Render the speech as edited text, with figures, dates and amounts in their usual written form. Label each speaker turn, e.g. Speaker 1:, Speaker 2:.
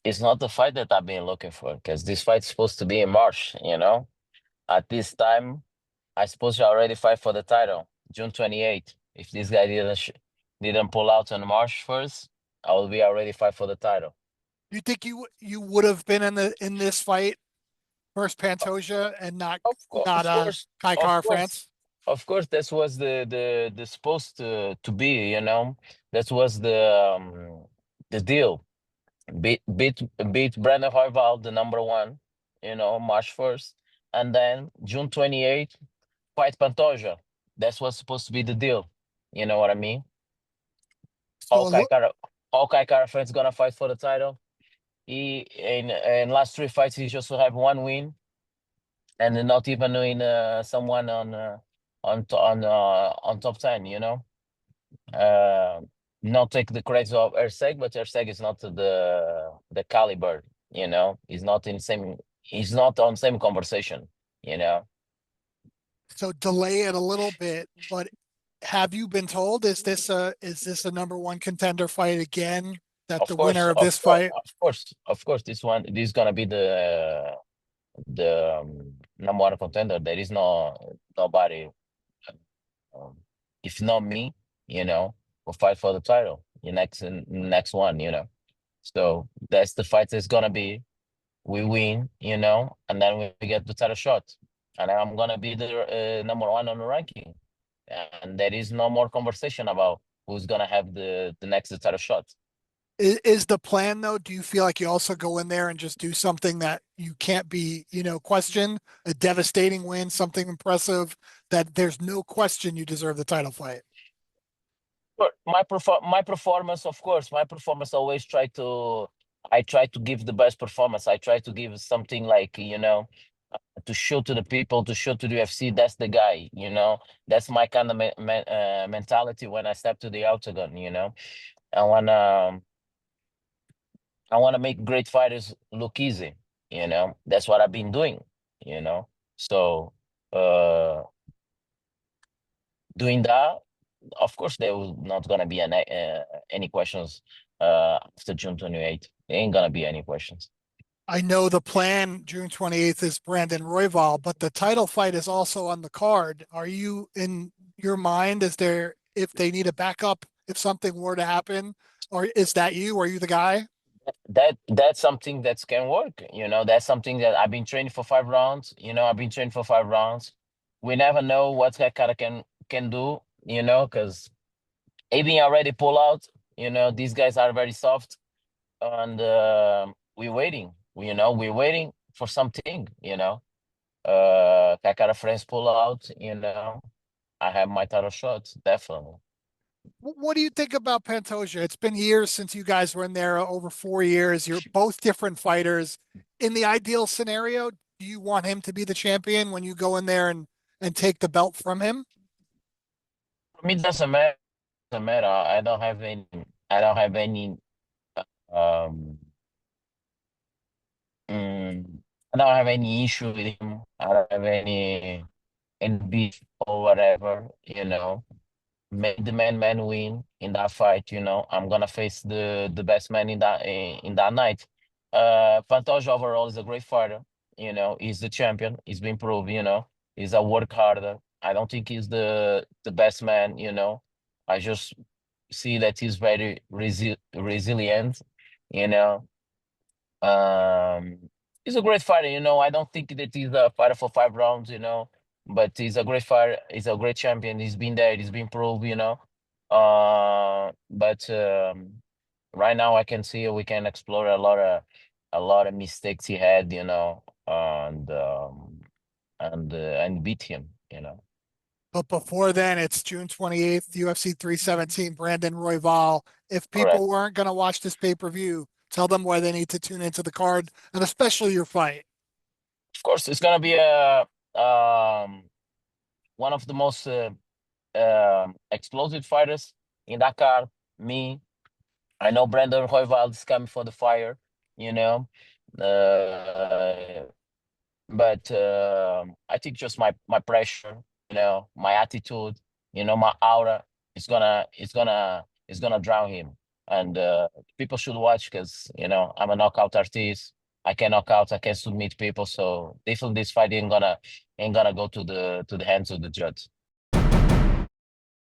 Speaker 1: It's not the fight that I've been looking for because this fight's supposed to be in March, you know? At this time, I suppose I already fight for the title, June 28th. If this guy didn't pull out on March 1st, I will be already fight for the title.
Speaker 2: You think you would have been in this fight versus Pantoja and not
Speaker 1: Of course,
Speaker 2: Kai
Speaker 1: of
Speaker 2: Kara
Speaker 1: course,
Speaker 2: France?
Speaker 1: of course. That was the supposed to be, you know. That was the deal. Beat beat beat Brandon Royval, the number one, you know, March 1st, and then June 28th, fight Pantoja. That's what's supposed to be the deal. You know what I mean?
Speaker 2: So
Speaker 1: Hawkeye Cara, Hawkeye Cara Friend's gonna fight for the title. He in last three fights he just will have one win, and then not even win someone on top 10. You know, uh, not take the credit of Erseg, but Erseg is not the caliber. You know, he's not in same. He's not on same conversation. You know,
Speaker 2: so delay it a little bit, but have you been told is this a number one contender fight again? That the
Speaker 1: of course,
Speaker 2: winner of this fight
Speaker 1: of course, this is gonna be the number one contender. There is nobody, um, if not me, you know, will fight for the title. The next one, you know. So that's the fight that's gonna be. We win, you know, and then we get the title shot, and I'm gonna be the number one on the ranking, and there is no more conversation about who's gonna have the next title shot.
Speaker 2: is the plan though. Do you feel like you also go in there and just do something that you can't be, questioned, a devastating win, something impressive that there's no question you deserve the title fight?
Speaker 1: But my performance, of course, my performance always I try to give the best performance. I try to give something like, you know, to show to the people, to show to the UFC, that's the guy, you know. That's my kind of mentality when I step to the octagon, you know. I wanna I wanna make great fighters look easy, you know. That's what I've been doing, you know. So uh doing that, of course, there was not gonna be any questions after June 28th. There ain't gonna be any questions.
Speaker 2: I know the plan June 28th is Brandon Royval, but the title fight is also on the card. Are you in your mind? Is there, if they need a backup, if something were to happen, or is that you? Are you the guy?
Speaker 1: That's something that can work. You know, that's something that I've been training for 5 rounds. You know, I've been training for 5 rounds. We never know what that cara can do. You know, because even already pull out. You know, these guys are very soft, and we're waiting. You know, we're waiting for something. You know, Kakara friends pull out. You know, I have my title shots definitely.
Speaker 2: What do you think about Pantoja? It's been years since you guys were in there, over 4 years. You're both different fighters. In the ideal scenario, do you want him to be the champion when you go in there and take the belt from him?
Speaker 1: For me, it doesn't matter. Doesn't matter. I don't have any. I don't have any. Um, mm, I don't have any issue with him. I don't have any beef or whatever. You know, make the man win in that fight. You know, I'm gonna face the best man in that night. Pantoja overall is a great fighter. You know, he's the champion. He's been proved. You know, he's a work harder. I don't think he's the best man. You know, I just see that he's very resilient. You know, um, he's a great fighter. You know, I don't think that he's a fighter for 5 rounds. You know, but he's a great fighter. He's a great champion. He's been there. He's been proved. You know, but right now I can see we can explore a lot of mistakes he had. You know, and beat him. You know.
Speaker 2: But before then, it's June 28th, UFC 317, Brandon Royval. If
Speaker 1: Correct.
Speaker 2: people weren't going to watch this pay-per-view, tell them why they need to tune into the card and especially your fight.
Speaker 1: Of course, it's gonna be a one of the most explosive fighters in that card. Me, I know Brandon Royval is coming for the fire, you know, uh, but I think just my pressure, you know, my attitude, you know, my aura is gonna drown him. and people should watch because I'm a knockout artist. I can knock out, I can submit people, so definitely this fight ain't gonna go to the hands of the judge.